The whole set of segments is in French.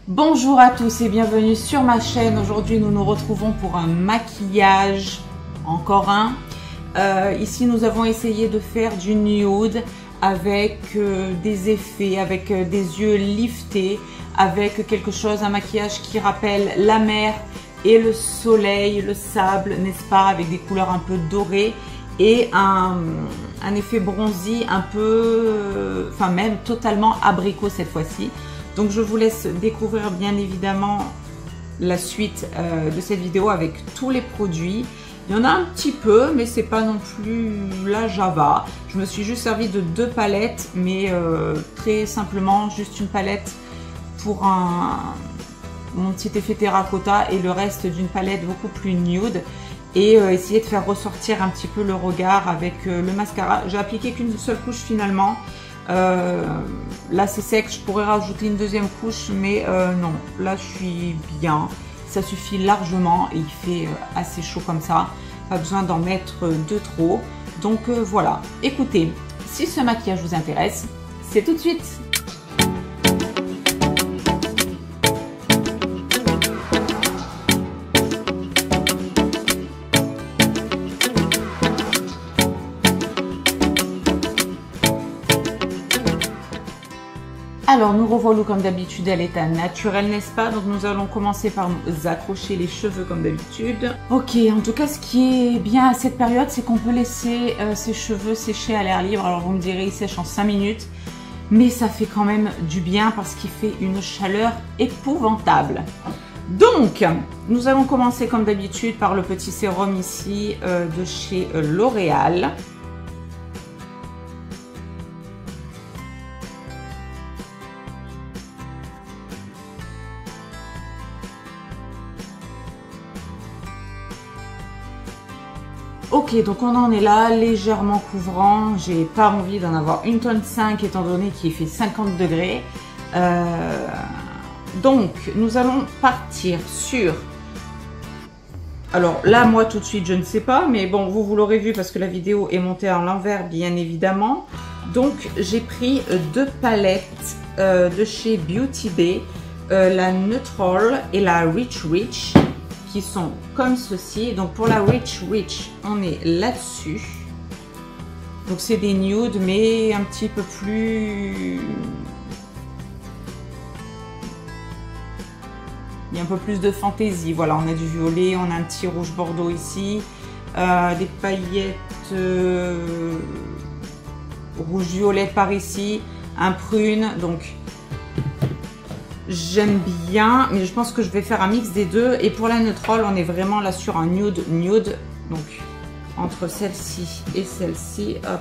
Bonjour à tous et bienvenue sur ma chaîne. Aujourd'hui nous nous retrouvons pour un maquillage, encore un. Ici nous avons essayé de faire du nude avec des effets, avec des yeux liftés, avec quelque chose, un maquillage qui rappelle la mer et le soleil, le sable, n'est-ce pas, avec des couleurs un peu dorées et un effet bronzy un peu, enfin même totalement abricot cette fois-ci. Donc je vous laisse découvrir bien évidemment la suite de cette vidéo avec tous les produits. Il y en a un petit peu, mais c'est pas non plus la Java. Je me suis juste servi de 2 palettes, mais très simplement juste une palette pour mon petit effet terracotta et le reste d'une palette beaucoup plus nude. Et essayer de faire ressortir un petit peu le regard avec le mascara. J'ai appliqué qu'une seule couche finalement. Là c'est sec, je pourrais rajouter une deuxième couche, mais non, là je suis bien, ça suffit largement et il fait assez chaud comme ça, pas besoin d'en mettre de trop. Donc voilà, écoutez, si ce maquillage vous intéresse, c'est tout de suite. Alors nous revoilà comme d'habitude à l'état naturel, n'est-ce pas? Donc nous allons commencer par nous accrocher les cheveux comme d'habitude. Ok, en tout cas ce qui est bien à cette période, c'est qu'on peut laisser ses cheveux sécher à l'air libre. Alors vous me direz, ils sèchent en 5 minutes, mais ça fait quand même du bien parce qu'il fait une chaleur épouvantable. Donc nous allons commencer comme d'habitude par le petit sérum ici de chez L'Oréal. Ok, donc on en est là, légèrement couvrant. J'ai pas envie d'en avoir 1,5 tonne étant donné qu'il fait 50 degrés. Donc, nous allons partir sur... Alors là, moi tout de suite, je ne sais pas, mais bon, vous l'aurez vu parce que la vidéo est montée à l'envers, bien évidemment. Donc, j'ai pris 2 palettes de chez Beauty Bay, la Neutral et la Rich Rich, qui sont comme ceci. Donc pour la Rich Rich, on est là-dessus. Donc c'est des nudes, mais un petit peu plus... Il y a un peu plus de fantaisie. Voilà, on a du violet, on a un petit rouge bordeaux ici, des paillettes rouge-violet par ici, un prune. Donc j'aime bien, mais je pense que je vais faire un mix des deux. Et pour la Neutral, on est vraiment là sur un nude nude. Donc entre celle-ci et celle-ci, hop.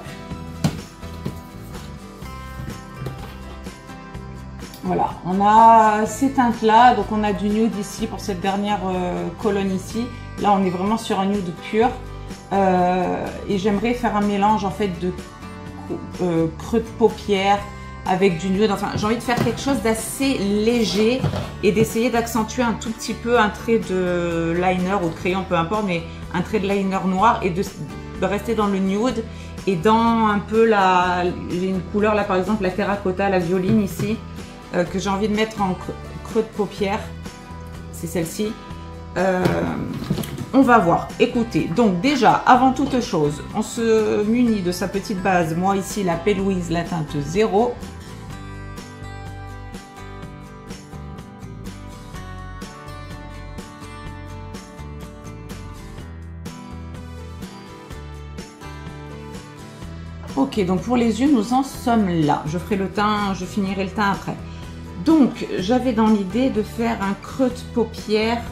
Voilà, on a ces teintes là. Donc on a du nude ici pour cette dernière colonne ici. Là on est vraiment sur un nude pur. Et j'aimerais faire un mélange en fait de creux de paupières avec du nude. Enfin, j'ai envie de faire quelque chose d'assez léger et d'essayer d'accentuer un tout petit peu un trait de liner ou de crayon, peu importe, mais un trait de liner noir et de rester dans le nude et dans un peu la... J'ai une couleur là par exemple, la terracotta, la violine ici, que j'ai envie de mettre en creux de paupière. C'est celle-ci. On va voir. Écoutez, donc déjà, avant toute chose, on se munit de sa petite base. Moi ici, la P. Louise, la teinte 0. Ok, donc pour les yeux, nous en sommes là. Je ferai le teint, je finirai le teint après. Donc, j'avais dans l'idée de faire un creux de paupière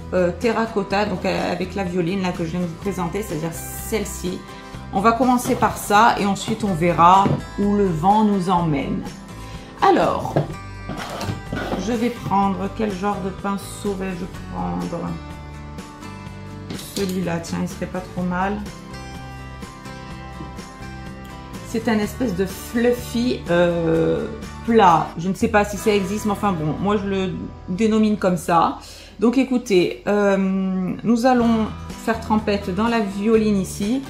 terracotta, donc avec la violine là que je viens de vous présenter, c'est-à-dire celle-ci. On va commencer par ça et ensuite on verra où le vent nous emmène. Alors, je vais prendre, quel genre de pinceau vais-je prendre? Celui-là, tiens, il serait pas trop mal. C'est un espèce de fluffy plat. Je ne sais pas si ça existe, mais enfin bon, moi je le dénomine comme ça. Donc écoutez, nous allons faire trempette dans la violine ici.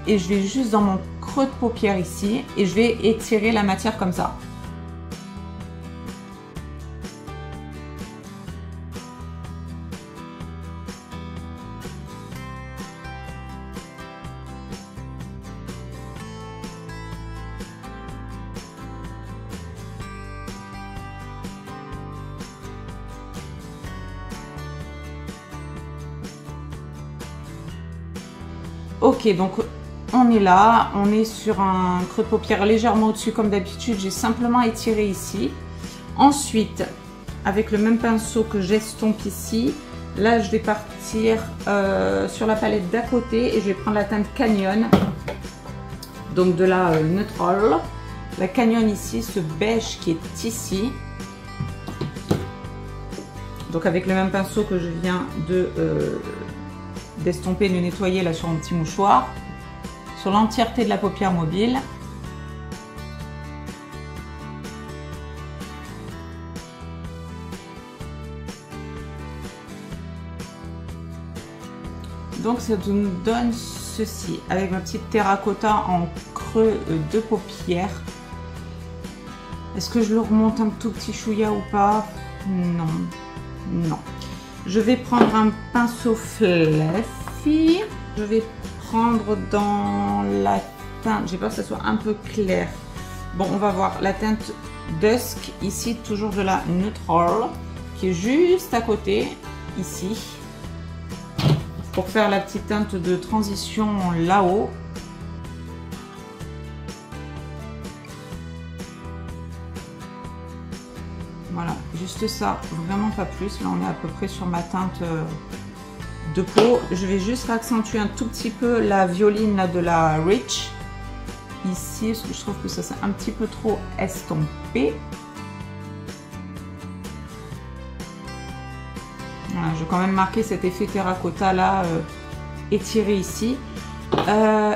Et je vais juste dans mon creux de paupière ici. Et je vais étirer la matière comme ça. Ok, donc on est là, on est sur un creux de paupière légèrement au-dessus comme d'habitude. J'ai simplement étiré ici. Ensuite, avec le même pinceau que j'estompe ici, là je vais partir sur la palette d'à côté et je vais prendre la teinte Canyon, donc de la Neutral. La Canyon ici, ce beige qui est ici. Donc avec le même pinceau que je viens d'estomper et de nettoyer là sur un petit mouchoir, sur l'entièreté de la paupière mobile. Donc ça nous donne ceci, avec ma petite terracotta en creux de paupière. Est-ce que je le remonte un tout petit chouïa ou pas? Non, non. Je vais prendre un pinceau fluffy. Je vais prendre dans la teinte, j'ai peur que ça soit un peu clair. Bon, on va voir la teinte Dusk, ici toujours de la Neutral, qui est juste à côté, ici. Pour faire la petite teinte de transition là-haut. Voilà, juste ça, vraiment pas plus. Là, on est à peu près sur ma teinte de peau. Je vais juste accentuer un tout petit peu la violine là, de la Rich. Ici, parce que je trouve que ça c'est un petit peu trop estompé. Voilà, je vais quand même marquer cet effet terracotta là, étiré ici.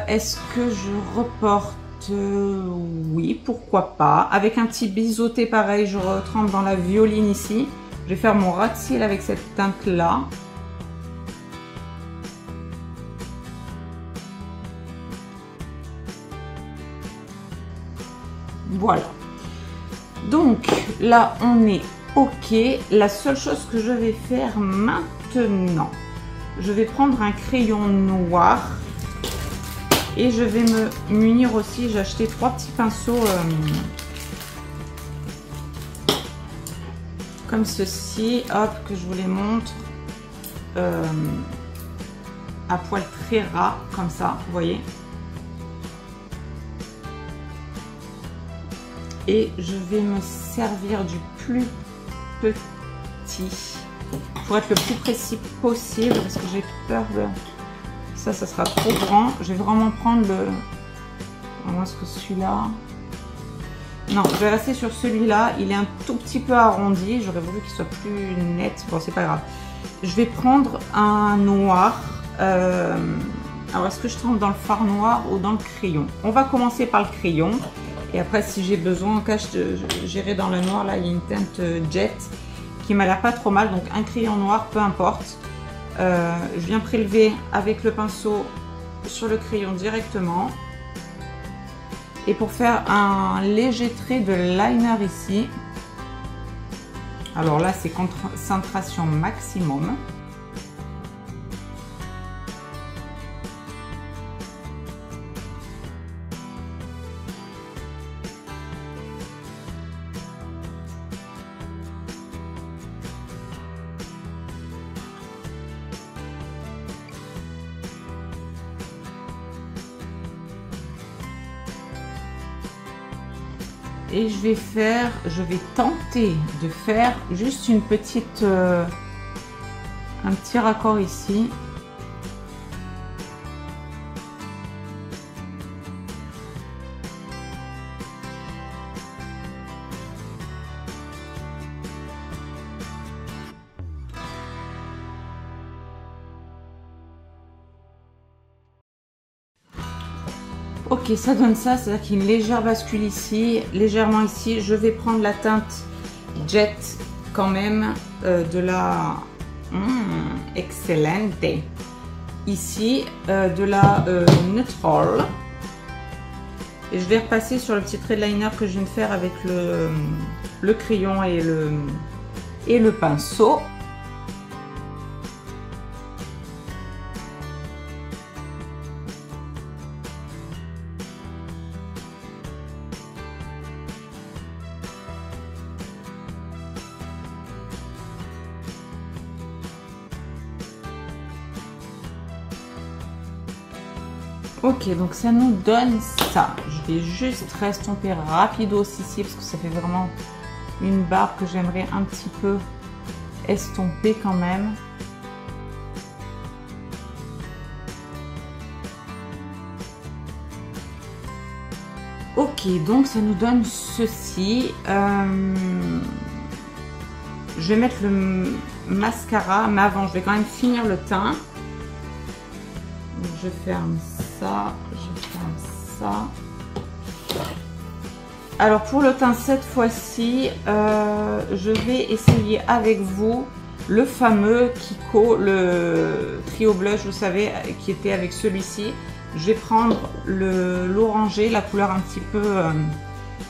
Est-ce que je reporte? Oui, pourquoi pas. Avec un petit biseauté pareil, je retrempe dans la violine ici. Je vais faire mon ras de cils avec cette teinte là. Voilà. Donc là, on est ok. La seule chose que je vais faire maintenant, je vais prendre un crayon noir. Et je vais me munir aussi, j'ai acheté 3 petits pinceaux comme ceci, hop, que je vous les montre, à poil très ras, comme ça, vous voyez. Et je vais me servir du plus petit pour être le plus précis possible, parce que j'ai peur de... Ça sera trop grand. Je vais vraiment prendre le... Comment est-ce que celui-là... Non, je vais rester sur celui-là. Il est un tout petit peu arrondi. J'aurais voulu qu'il soit plus net. Bon, c'est pas grave. Je vais prendre un noir. Alors, est-ce que je trempe dans le fard noir ou dans le crayon? On va commencer par le crayon. Et après, si j'ai besoin, en cas, j'irai dans le noir. Là, il y a une teinte jet qui m'a l'air pas trop mal. Donc, un crayon noir, peu importe. Je viens prélever avec le pinceau sur le crayon directement. Et pour faire un léger trait de liner ici, alors là c'est concentration maximum. Et je vais tenter de faire juste une petite, un petit raccord ici. Ok, ça donne ça, c'est-à-dire qu'il y a une légère bascule ici, légèrement ici. Je vais prendre la teinte Jet quand même de la Excellente. Ici, de la Neutral. Et je vais repasser sur le petit trait de liner que je viens de faire avec le crayon et le pinceau. Ok, donc ça nous donne ça. Je vais juste estomper rapidos ici parce que ça fait vraiment une barre que j'aimerais un petit peu estomper quand même. Ok, donc ça nous donne ceci. Je vais mettre le mascara, mais avant je vais quand même finir le teint. Donc, je ferme ça, je ferme ça. Alors pour le teint cette fois-ci, je vais essayer avec vous le fameux Kiko, le trio blush, vous savez, qui était avec celui-ci. Je vais prendre l'orangé, la couleur un petit peu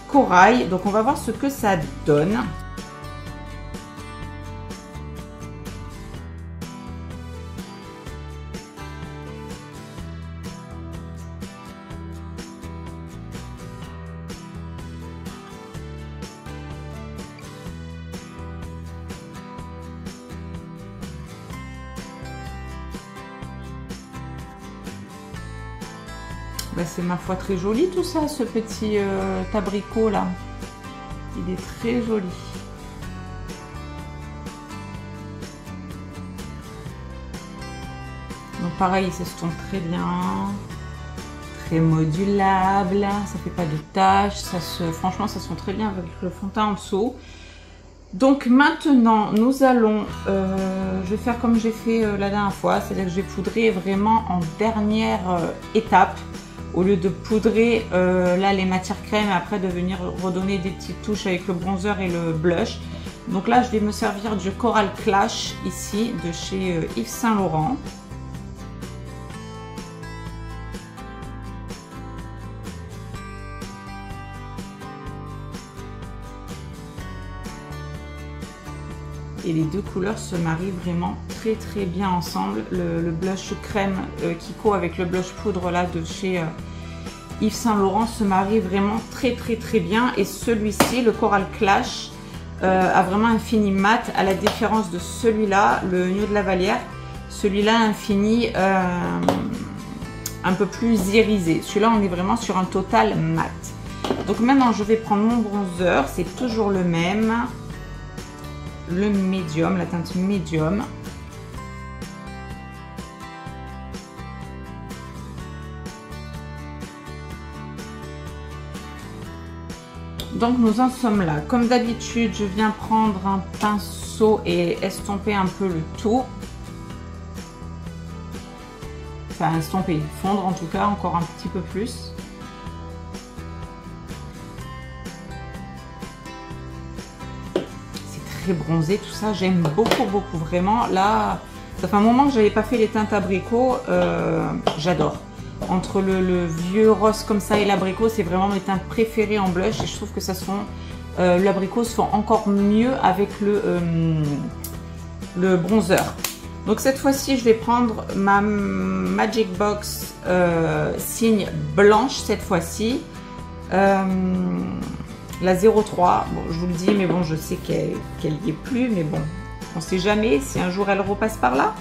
corail. Donc on va voir ce que ça donne. Ben, c'est ma foi très joli tout ça, ce petit abricot là. Il est très joli. Donc pareil, il s'estompe très bien. Très modulable. Ça fait pas de taches. Franchement, ça sent très bien avec le fond de teint en dessous. Donc maintenant, nous allons... je vais faire comme j'ai fait la dernière fois. C'est-à-dire que je vais poudrer vraiment en dernière étape. Au lieu de poudrer là les matières crème et après de venir redonner des petites touches avec le bronzer et le blush. Donc là je vais me servir du Coral Clash ici de chez Yves Saint Laurent. Et les deux couleurs se marient vraiment très bien ensemble. Le blush crème Kiko avec le blush poudre là de chez Yves Saint Laurent se marie vraiment très bien. Et celui-ci, le Coral Clash, a vraiment un fini mat à la différence de celui-là, le Nude de la Vallière. Celui-là un fini un peu plus irisé. Celui-là on est vraiment sur un total mat. Donc maintenant je vais prendre mon bronzer, c'est toujours le même. Le médium, la teinte médium. Donc nous en sommes là. Comme d'habitude, je viens prendre un pinceau et estomper un peu le tout. Enfin estomper, fondre en tout cas encore un petit peu plus. Très bronzé tout ça, j'aime beaucoup vraiment. Là ça fait un moment que j'avais pas fait les teintes abricot, j'adore. Entre le vieux rose comme ça et l'abricot, c'est vraiment mes teintes préférées en blush et je trouve que ça se fond l'abricot se fond encore mieux avec le bronzer. Donc cette fois-ci je vais prendre ma Magic Box signe blanche cette fois-ci. La 03, bon, je vous le dis, mais bon, je sais qu'elle n'y est plus, mais bon, on ne sait jamais si un jour elle repasse par là.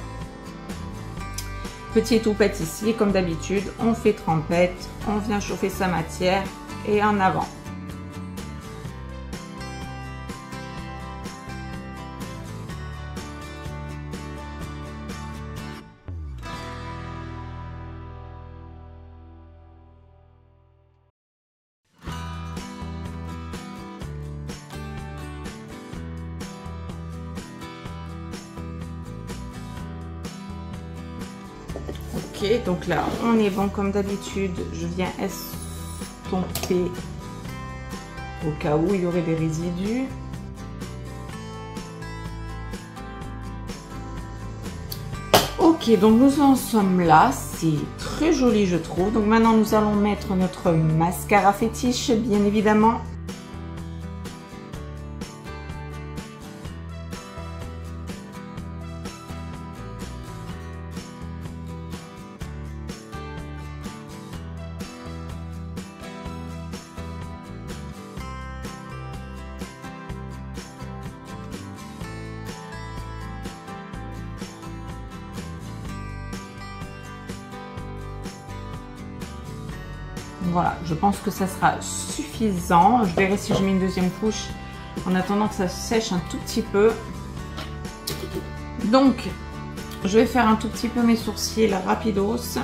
Petit étoupette ici, comme d'habitude, on fait trempette, on vient chauffer sa matière et en avant. Ok, donc là on est bon comme d'habitude, je viens estomper au cas où il y aurait des résidus. Ok, donc nous en sommes là, c'est très joli je trouve. Donc maintenant nous allons mettre notre mascara fétiche bien évidemment. Voilà, je pense que ça sera suffisant. Je verrai si je mets une deuxième couche en attendant que ça sèche un tout petit peu. Donc, je vais faire un tout petit peu mes sourcils rapidos.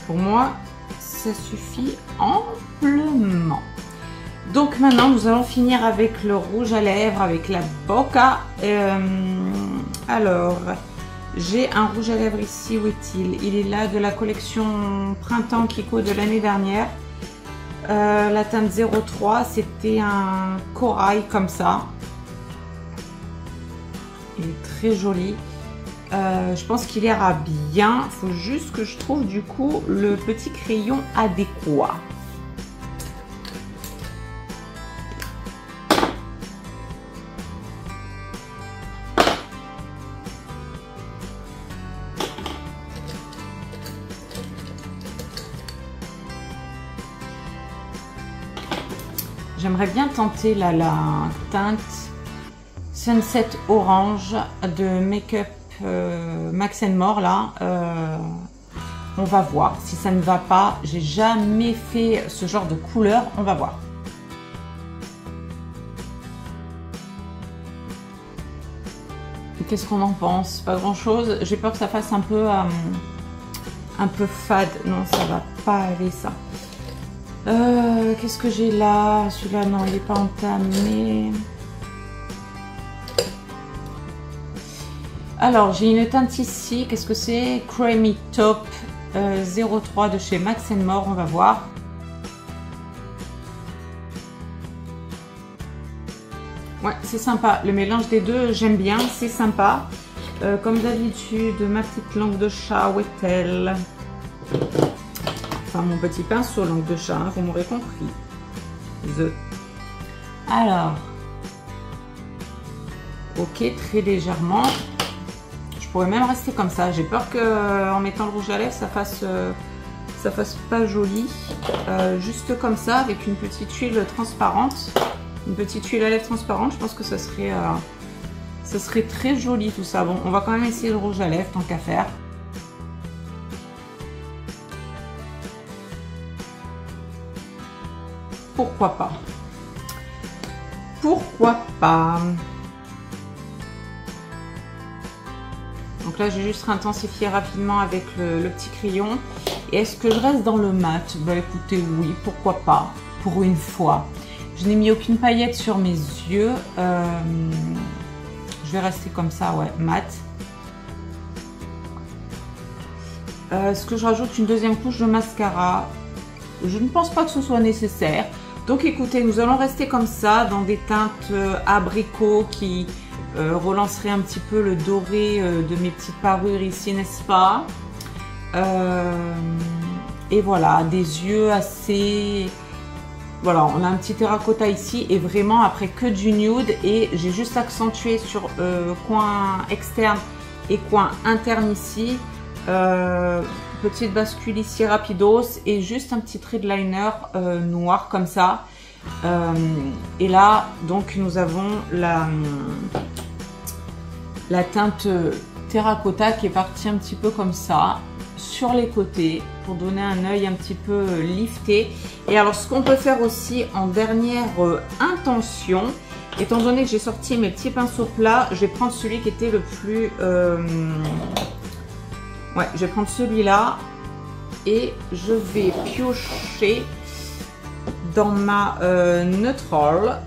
Pour moi, ça suffit amplement. Donc maintenant, nous allons finir avec le rouge à lèvres, avec la Bocca. Alors, j'ai un rouge à lèvres ici. Où est-il? Il est là, de la collection Printemps Kiko de l'année dernière. La teinte 03, c'était un corail comme ça. Il est très joli. Je pense qu'il ira bien. Il faut juste que je trouve du coup le petit crayon adéquat. J'aimerais bien tenter la teinte Sunset Orange de Make-up Max More là. On va voir si ça ne va pas. J'ai jamais fait ce genre de couleur. On va voir. Qu'est-ce qu'on en pense? Pas grand chose. J'ai peur que ça fasse un peu fade. Non, ça va pas aller ça. Qu'est-ce que j'ai là? Celui-là, non, il n'est pas entamé. Alors, j'ai une teinte ici. Qu'est-ce que c'est? Creamy Top 03 de chez Max More. On va voir. Ouais, c'est sympa. Le mélange des deux, j'aime bien. C'est sympa. Comme d'habitude, ma petite langue de chat. Où est-elle? Enfin, mon petit pinceau langue de chat, hein, vous m'aurez compris. Alors, ok, très légèrement. Je pourrais même rester comme ça. J'ai peur que en mettant le rouge à lèvres, ça fasse pas joli. Juste comme ça, avec une petite huile transparente, une petite huile à lèvres transparente. Je pense que ça serait très joli tout ça. Bon, on va quand même essayer le rouge à lèvres tant qu'à faire. Pourquoi pas? Pourquoi pas? Donc là, j'ai juste intensifié rapidement avec le petit crayon. Et est-ce que je reste dans le mat? Bah écoutez, oui, pourquoi pas? Pour une fois. Je n'ai mis aucune paillette sur mes yeux. Je vais rester comme ça, ouais, mat. Est-ce que je rajoute une deuxième couche de mascara? Je ne pense pas que ce soit nécessaire. Donc écoutez, nous allons rester comme ça dans des teintes abricot qui relanceraient un petit peu le doré de mes petites parures ici, n'est-ce pas? Et voilà, des yeux assez... Voilà, on a un petit terracotta ici et vraiment après que du nude. Et j'ai juste accentué sur coin externe et coin interne ici. Petite bascule ici rapidos et juste un petit trait de liner noir comme ça. Et là, donc, nous avons la teinte terracotta qui est partie un petit peu comme ça sur les côtés pour donner un œil un petit peu lifté. Et alors, ce qu'on peut faire aussi en dernière intention, étant donné que j'ai sorti mes petits pinceaux plats, je vais prendre celui qui était le plus... Ouais, je vais prendre celui-là et je vais piocher dans ma Neutral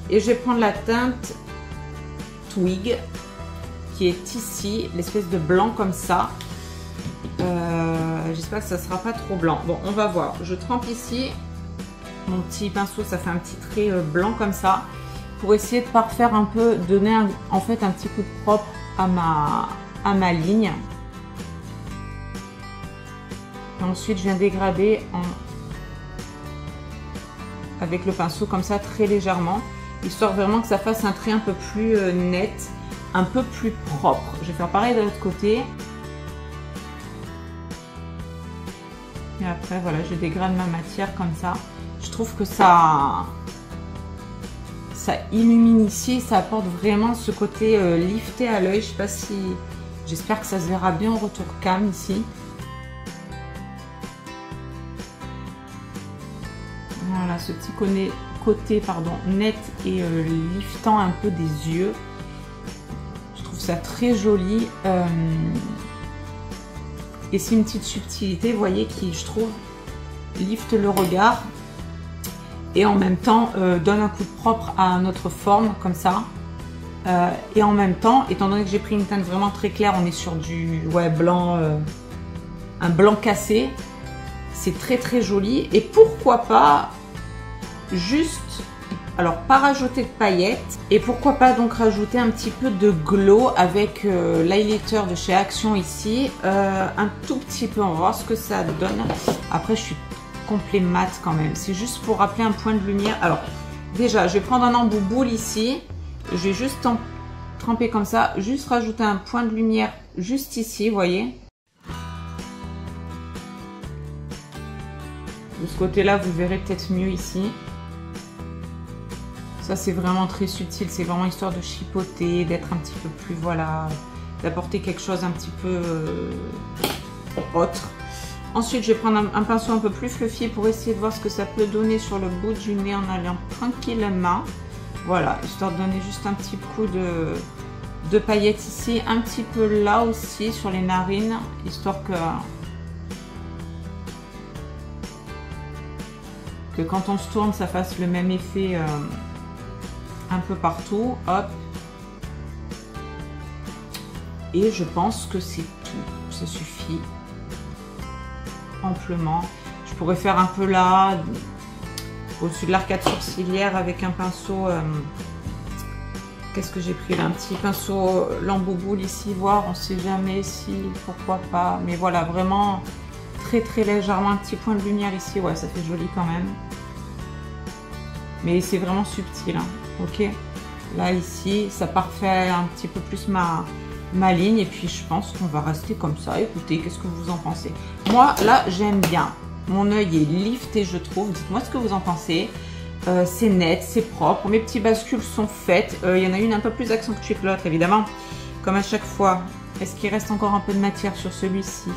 et je vais prendre la teinte Twig qui est ici, l'espèce de blanc comme ça. J'espère que ça ne sera pas trop blanc. Bon, on va voir. Je trempe ici mon petit pinceau, ça fait un petit trait blanc comme ça pour essayer de parfaire un peu, donner en fait un petit coup de propre à ma ligne. Ensuite, je viens dégrader avec le pinceau comme ça très légèrement, histoire vraiment que ça fasse un trait un peu plus net, un peu plus propre. Je vais faire pareil de l'autre côté. Et après, voilà, je dégrade ma matière comme ça. Je trouve que ça illumine ici, ça apporte vraiment ce côté lifté à l'œil. Je sais pas si... J'espère que ça se verra bien en retour cam ici. Voilà, ce petit côté net et liftant un peu des yeux. Je trouve ça très joli. Et c'est une petite subtilité, vous voyez, qui, je trouve, lifte le regard. Et en même temps, donne un coup de propre à notre forme, comme ça. Et en même temps, étant donné que j'ai pris une teinte vraiment très claire, on est sur du blanc, un blanc cassé. C'est très très joli. Et pourquoi pas juste, alors pas rajouter de paillettes. Et pourquoi pas donc rajouter un petit peu de glow avec l'highlighter de chez Action ici. Un tout petit peu, on va voir ce que ça donne. Après, je suis complet mat quand même. C'est juste pour rappeler un point de lumière. Alors, déjà, je vais prendre un embout boule ici. Je vais juste tremper comme ça. Juste rajouter un point de lumière juste ici, vous voyez. De ce côté-là, vous verrez peut-être mieux ici. Ça, c'est vraiment très subtil. C'est vraiment histoire de chipoter, d'être un petit peu plus, voilà, d'apporter quelque chose un petit peu autre. Ensuite, je vais prendre un pinceau un peu plus fluffy pour essayer de voir ce que ça peut donner sur le bout du nez en allant tranquillement. Voilà, histoire de donner juste un petit coup de paillettes ici, un petit peu là aussi sur les narines, histoire que quand on se tourne, ça fasse le même effet un peu partout. Hop. Et je pense que c'est tout, ça suffit amplement. Je pourrais faire un peu là, au-dessus de l'arcade sourcilière avec un pinceau, qu'est-ce que j'ai pris là, un petit pinceau lamboboule ici, voir, on sait jamais si, pourquoi pas, mais voilà, vraiment très très légèrement, un petit point de lumière ici, ouais, ça fait joli quand même, mais c'est vraiment subtil, hein. Ok, là ici, ça parfait un petit peu plus ma ligne, et puis je pense qu'on va rester comme ça. Écoutez, qu'est-ce que vous en pensez? Moi, là, j'aime bien. Mon œil est lifté, je trouve. Dites-moi ce que vous en pensez. C'est net, c'est propre. Mes petits bascules sont faites. Il y en a une un peu plus accentuée que l'autre, évidemment. Comme à chaque fois. Est-ce qu'il reste encore un peu de matière sur celui-ci?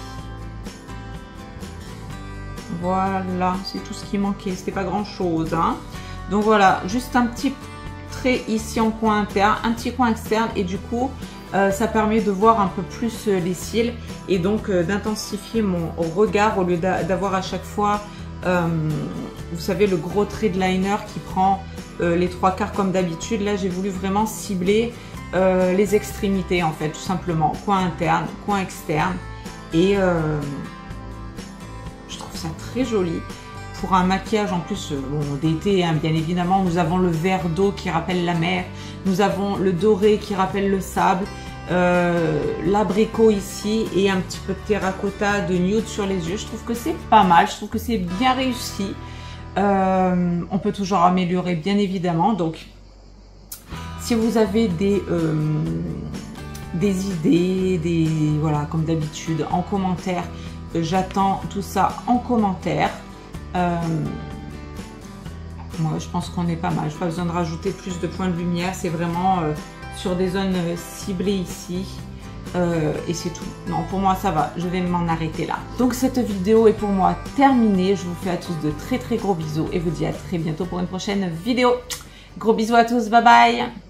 Voilà, c'est tout ce qui manquait. C'était pas grand-chose, hein. Donc voilà, juste un petit trait ici en coin interne, un petit coin externe. Et du coup, ça permet de voir un peu plus les cils et donc d'intensifier mon regard au lieu d'avoir à chaque fois, vous savez, le gros trait de liner qui prend les 3/4 comme d'habitude. Là, j'ai voulu vraiment cibler les extrémités en fait, tout simplement. Coin interne, coin externe. Et je trouve ça très joli. Pour un maquillage en plus bon, d'été, hein, bien évidemment, nous avons le vert d'eau qui rappelle la mer, nous avons le doré qui rappelle le sable, l'abricot ici et un petit peu de terracotta, de nude sur les yeux. Je trouve que c'est pas mal, je trouve que c'est bien réussi. On peut toujours améliorer bien évidemment, donc si vous avez des idées, voilà, comme d'habitude, en commentaire, j'attends tout ça en commentaire. Moi, je pense qu'on est pas mal. Je n'ai pas besoin de rajouter plus de points de lumière. C'est vraiment sur des zones ciblées ici. Et c'est tout. Non, pour moi, ça va. Je vais m'en arrêter là. Donc, cette vidéo est pour moi terminée. Je vous fais à tous de très très gros bisous et vous dis à très bientôt pour une prochaine vidéo. Gros bisous à tous. Bye bye.